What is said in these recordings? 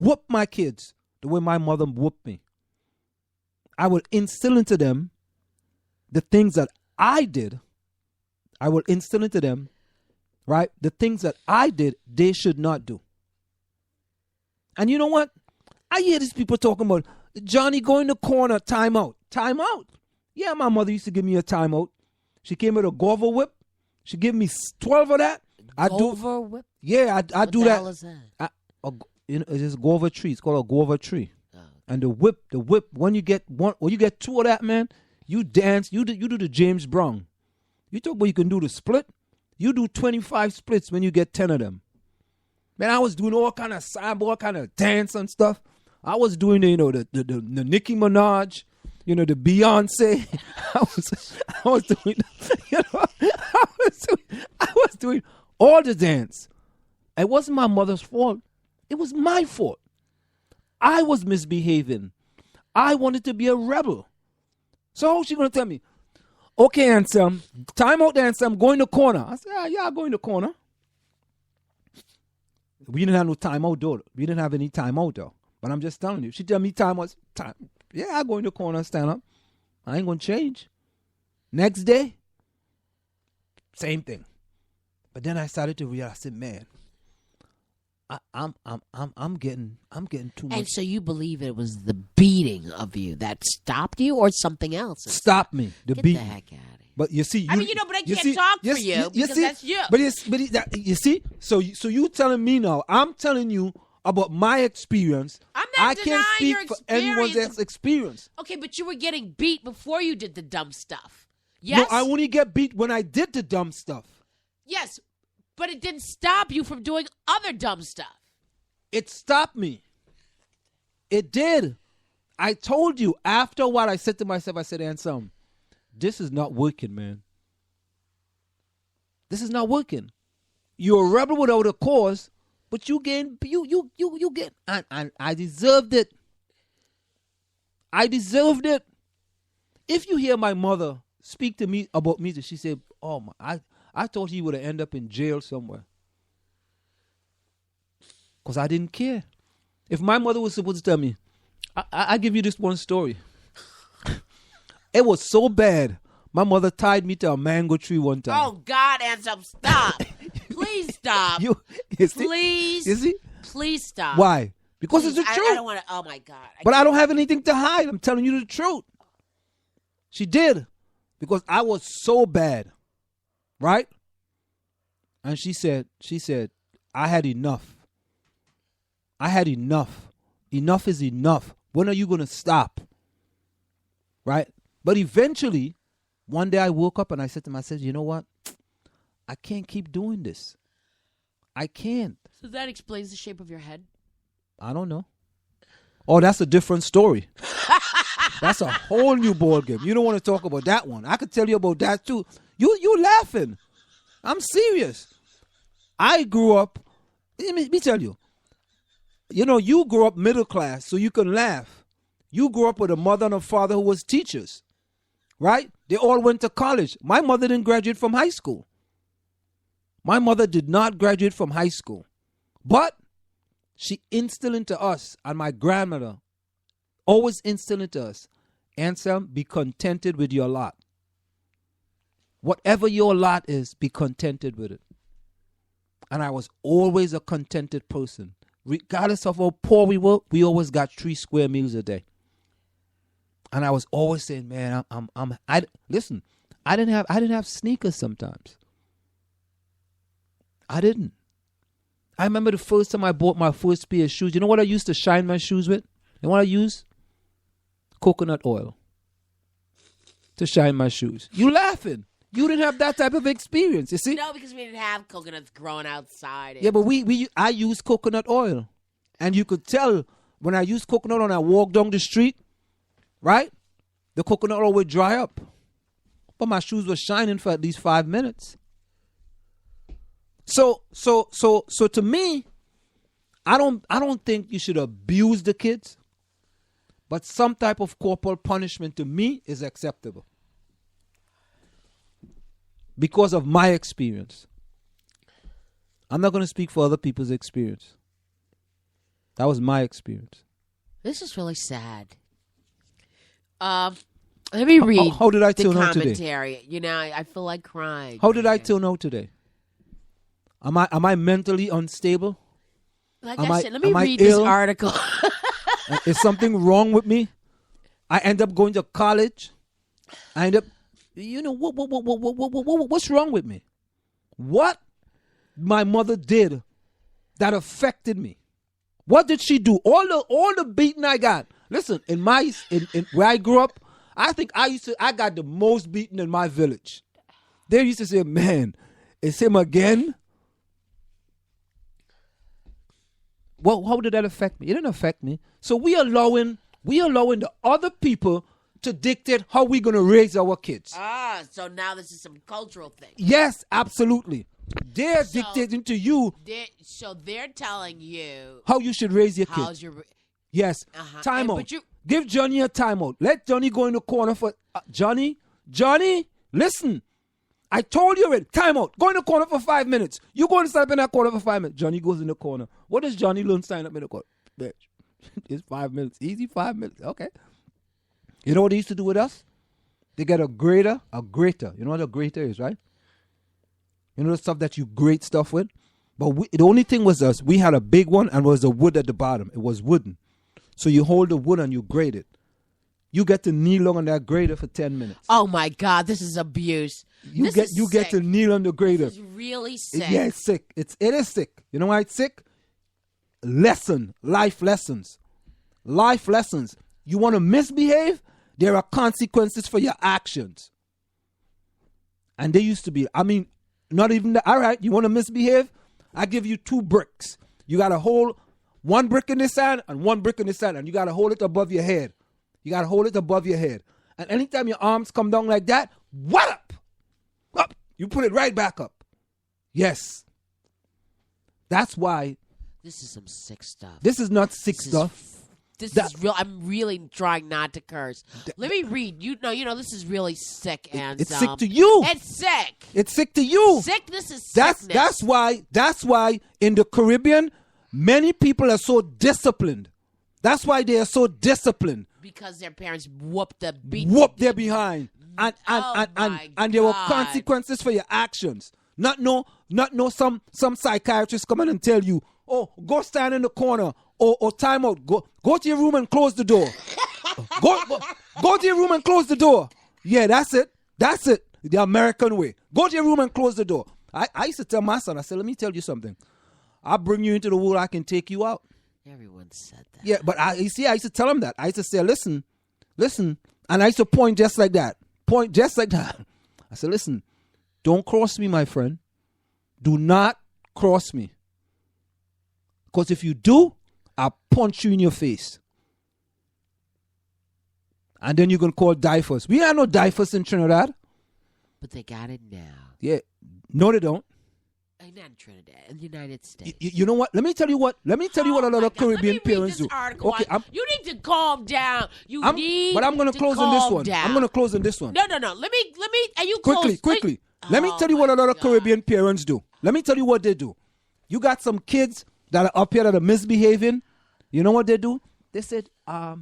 whoop my kids the way my mother whooped me. I will instill into them the things that I did. I will instill into them, right, the things that I did they should not do. And you know what? I hear these people talking about, Johnny, go in the corner, time out. Time out. Yeah, my mother used to give me a timeout. She came with a guava whip. She gave me 12 of that. Guava whip? Yeah, I do that. What the hell is that? It's just guava tree. It's called a guava tree. Oh, okay. And the whip, when you get 2 of that, man, you dance. You do the James Brown. You talk about you can do the split. You do 25 splits when you get 10 of them. Man, I was doing all kind of samba, all kind of dance and stuff. I was doing the Nicki Minaj, the Beyonce. I was doing, I was doing all the dance. It wasn't my mother's fault. It was my fault. I was misbehaving. I wanted to be a rebel. So how's she gonna tell me, okay, Anselm, time out there, Anselm, go in the corner? I said, yeah, I'll go in the corner. We didn't have no timeout though. We didn't have any timeout though. But I'm just telling you. She tell me time. Yeah, I'll go in the corner and stand up. I ain't gonna change. Next day, same thing. But then I started to realize, I said, man, I'm getting too much. And so you believe it was the beating of you that stopped you, or something else? Stopped me. Get the heck out of here. But you see, but I can't talk for you because that's you. But you see, so you telling me now? I'm telling you about my experience. I can't speak for anyone else's experience. Okay, but you were getting beat before you did the dumb stuff. Yes. No, I only get beat when I did the dumb stuff. Yes, but it didn't stop you from doing other dumb stuff. It stopped me. It did. I told you. After a while, I said to myself, I said, Anselm, this is not working, man. This is not working. You're a rebel without a cause, but you get, and I deserved it. I deserved it. If you hear my mother speak to me about music, she said, oh my, I thought he would have ended up in jail somewhere. Because I didn't care. If my mother was supposed to tell me, I give you this one story. It was so bad. My mother tied me to a mango tree one time. Oh, God, Anselm, stop. Please stop. You please. You see? Please stop. Why? Because it's the truth. I don't want to. Oh, my God. I don't have anything to hide. I'm telling you the truth. She did. Because I was so bad. Right? And she said, I had enough. I had enough. Enough is enough. When are you going to stop? Right? But eventually, one day I woke up and I said to myself, you know what? I can't keep doing this. I can't. So that explains the shape of your head? I don't know. Oh, that's a different story. That's a whole new ball game. You don't want to talk about that one. I could tell you about that too. You laughing. I'm serious. I grew up, let me tell you. You grew up middle class, so you can laugh. You grew up with a mother and a father who was teachers, right? They all went to college. My mother didn't graduate from high school. My mother did not graduate from high school. But she instilled into us, and my grandmother always instilled into us, Anselm, be contented with your lot. Whatever your lot is, be contented with it. And I was always a contented person. Regardless of how poor we were, we always got 3 square meals a day. And I was always saying, man, listen, I didn't have sneakers sometimes. I didn't. I remember the first time I bought my first pair of shoes. You know what I used to shine my shoes with? You know what I used? Coconut oil to shine my shoes. You laughing. You didn't have that type of experience, you see? No, because we didn't have coconuts growing outside. Yeah, but I used coconut oil. And you could tell when I used coconut oil and I walked down the street, right? The coconut oil would dry up. But my shoes were shining for at least 5 minutes. So to me, I don't think you should abuse the kids. But some type of corporal punishment to me is acceptable. Because of my experience. I'm not going to speak for other people's experience. That was my experience. This is really sad. Let me read. How did I the tune out today? commentary? You know, I feel like crying. How did I tune out today? Am I mentally unstable? Like am I I- said, let me am I read this ill? article. Is something wrong with me? I end up going to college. I end up, what's wrong with me? What my mother did that affected me? What did she do? All the beating I got. Listen, in where I grew up, I think I got the most beaten in my village. They used to say, "Man, it's him again." Well, how did that affect me? It didn't affect me. So we allowing the other people to dictate how we're gonna raise our kids. So now this is some cultural thing. Yes, absolutely. They're dictating to you They're telling you how you should raise your how's kids. your Yes. Time out. but you- Give Johnny a timeout. Let Johnny go in the corner for Johnny, listen. I told you already. Time out. Go in the corner for 5 minutes. You go and stand up in that corner for 5 minutes. Johnny goes in the corner. What does Johnny learn standing up in the corner? Bitch. It's 5 minutes. Easy 5 minutes. Okay. You know what they used to do with us? They get a grater. You know what a grater is, right? You know the stuff that you grate stuff with? But the only thing was us. We had a big one and was the wood at the bottom. It was wooden. So you hold the wood and you grate it. You get to kneel on that grater for 10 minutes. Oh my God, this is abuse. You get to kneel on the grater. This is really sick. Yeah, it's sick. It is sick. You know why it's sick? Life lessons. Life lessons. You want to misbehave? There are consequences for your actions. And they used to be, not even that. All right, you want to misbehave? I give you 2 bricks. You got to hold 1 brick in this hand and 1 brick in this hand, and you got to hold it above your head. And anytime your arms come down like that, what up? Up. You put it right back up. Yes. That's why. This is some sick stuff. This is not sick stuff. This is real. I'm really trying not to curse. Let me read. You know, this is really sick, and it's sick to you. It's sick. It's sick to you. Sickness is sickness. That's why in the Caribbean, many people are so disciplined. That's why they are so disciplined. Because their parents whooped their behind. And there were consequences for your actions. Not some psychiatrist come in and tell you, oh, go stand in the corner or time out. Go to your room and close the door. go to your room and close the door. Yeah, that's it. The American way. Go to your room and close the door. I used to tell my son, I said, let me tell you something. I'll bring you into the world, I can take you out. Everyone said that. Yeah, but I used to tell him that. I used to say, listen. And I used to point just like that. I said, listen, don't cross me, my friend. Do not cross me. Because if you do, I'll punch you in your face. And then you're going to call DIFUS. We have no DIFUS in Trinidad. But they got it now. Yeah. No, they don't. Not in Trinidad, in the United States. You know what? Let me tell you what a lot of Caribbean parents do. Okay, you need to calm down. But I'm going to close on this one. Down. I'm going to close on this one. No. Let me. And you quickly. Let me tell you what a lot of Caribbean parents do. Let me tell you what they do. You got some kids that are up here that are misbehaving. You know what they do? They said, I'll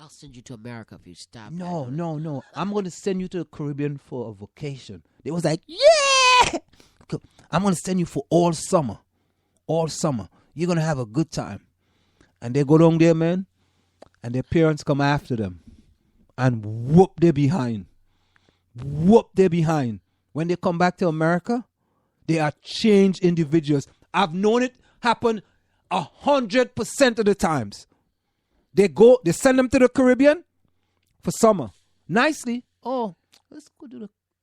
send you to America if you stop. No. I'm going to send you to the Caribbean for a vacation. They was like, yeah! I'm going to send you for all summer. You're going to have a good time. And they go down there, man, and their parents come after them and whoop their behind. When they come back to America, they are changed individuals. I've known it happen 100% of the times. They send them to the Caribbean for summer. Nicely. Oh, let's go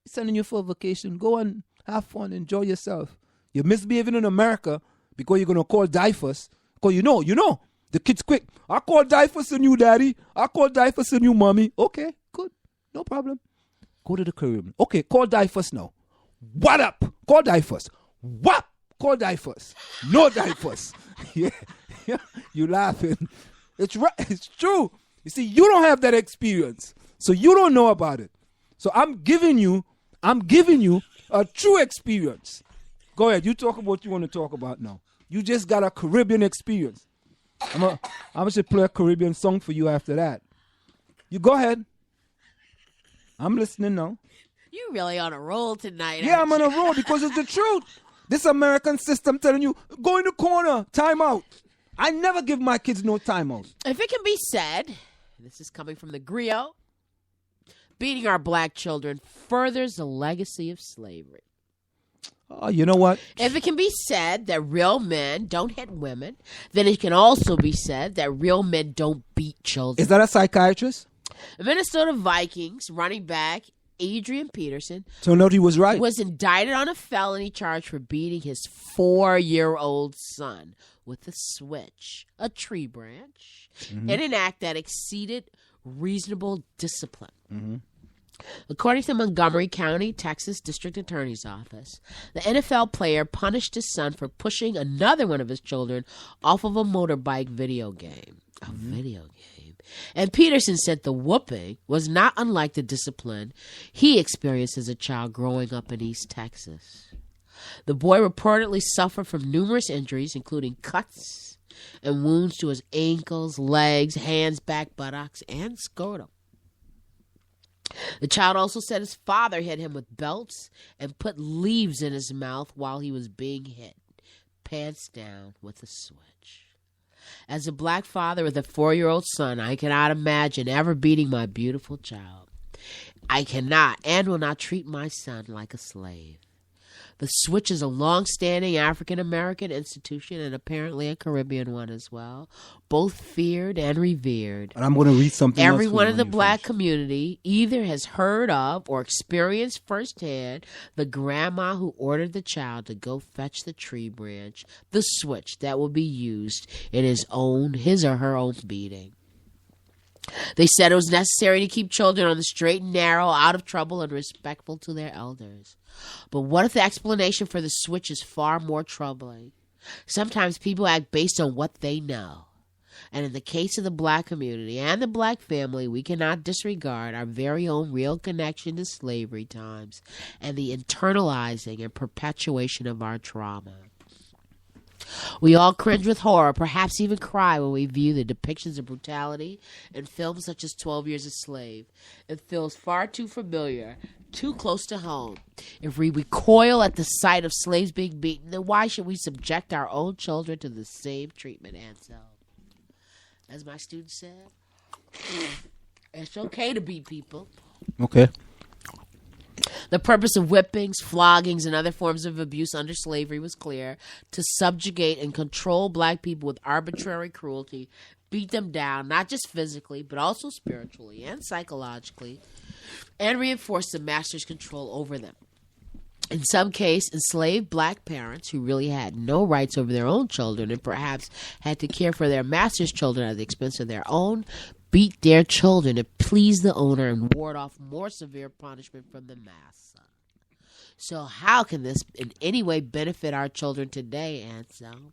sending you for a vacation. Go and have fun, enjoy yourself. You're misbehaving in America because you're going to call DIFUS. Because you know, the kid's quick. I call DIFUS on you, daddy. I call DIFUS on you, mommy. Okay, good. No problem. Go to the Caribbean. Okay, call DIFUS now. What up? Call DIFUS. What? Call DIFUS. No DIFUS. Yeah. You laughing. It's right. It's true. You see, you don't have that experience. So you don't know about it. So I'm giving you a true experience. Go ahead. You talk about what you want to talk about now. You just got a Caribbean experience. I'm going to play a Caribbean song for you after that. You go ahead. I'm listening now. You really on a roll tonight. Yeah, aren't I'm on you? a roll because it's the truth. This American system telling you, go in the corner, time out. I never give my kids no time out. If it can be said, this is coming from the griot, beating our black children furthers the legacy of slavery. Oh, you know what? If it can be said that real men don't hit women, then it can also be said that real men don't beat children. Is that a psychiatrist? The Minnesota Vikings running back Adrian Peterson Turned out he was right. was indicted on a felony charge for beating his 4-year-old son with a switch, a tree branch, in an act that exceeded reasonable discipline. According to Montgomery County, Texas District Attorney's Office, the NFL player punished his son for pushing another one of his children off of a motorbike video game. A video game. And Peterson said the whooping was not unlike the discipline he experienced as a child growing up in East Texas. The boy reportedly suffered from numerous injuries, including cuts and wounds to his ankles, legs, hands, back, buttocks, and scrotum. The child also said his father hit him with belts and put leaves in his mouth while he was being hit, pants down, with a switch. As a black father with a 4-year-old son, I cannot imagine ever beating my beautiful child. I cannot and will not treat my son like a slave. The switch is a long-standing African-American institution and apparently a Caribbean one as well, both feared and revered. And I'm going to read something else for you Everyone in the when you black finish. community either has heard of or experienced firsthand the grandma who ordered the child to go fetch the tree branch, the switch that will be used in his or her own beating. They said it was necessary to keep children on the straight and narrow, out of trouble, and respectful to their elders. But what if the explanation for the switch is far more troubling? Sometimes people act based on what they know. And in the case of the black community and the black family, we cannot disregard our very own real connection to slavery times and the internalizing and perpetuation of our trauma. We all cringe with horror, perhaps even cry when we view the depictions of brutality in films such as 12 Years a Slave. It feels far too familiar, too close to home. If we recoil at the sight of slaves being beaten, then why should we subject our own children to the same treatment, Ansel? As my student said, it's okay to beat people. Okay. The purpose of whippings, floggings, and other forms of abuse under slavery was clear: to subjugate and control black people with arbitrary cruelty, beat them down, not just physically, but also spiritually and psychologically, and reinforce the master's control over them. In some case, enslaved black parents who really had no rights over their own children and perhaps had to care for their master's children at the expense of their own, beat their children to please the owner and ward off more severe punishment from the master. So how can this in any way benefit our children today, Ansel?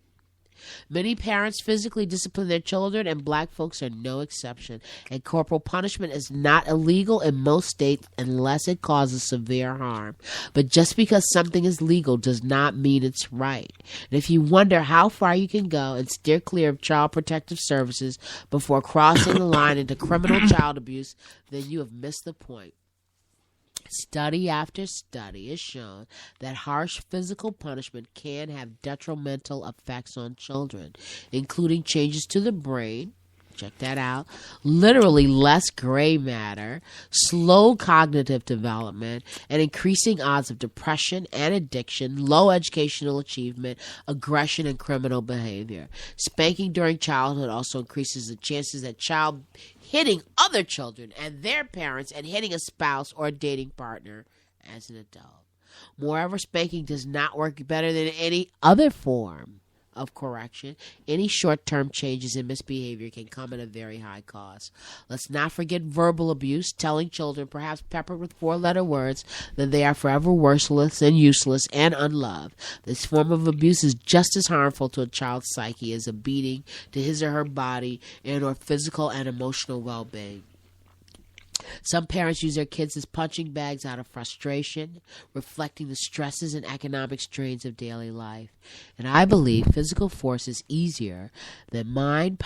Many parents physically discipline their children, and black folks are no exception. And corporal punishment is not illegal in most states unless it causes severe harm. But just because something is legal does not mean it's right. And if you wonder how far you can go and steer clear of child protective services before crossing the line into criminal child abuse, then you have missed the point. Study after study has shown that harsh physical punishment can have detrimental effects on children, including changes to the brain, check that out, literally less gray matter, slow cognitive development, and increasing odds of depression and addiction, low educational achievement, aggression, and criminal behavior. Spanking during childhood also increases the chances that child hitting other children and their parents and hitting a spouse or a dating partner as an adult. Moreover, spanking does not work better than any other form of correction. Any short-term changes in misbehavior can come at a very high cost. Let's not forget verbal abuse, telling children, perhaps peppered with 4-letter words, that they are forever worthless and useless and unloved. This form of abuse is just as harmful to a child's psyche as a beating to his or her body and or physical and emotional well-being. Some parents use their kids as punching bags out of frustration, reflecting the stresses and economic strains of daily life. And I believe physical force is easier than mind,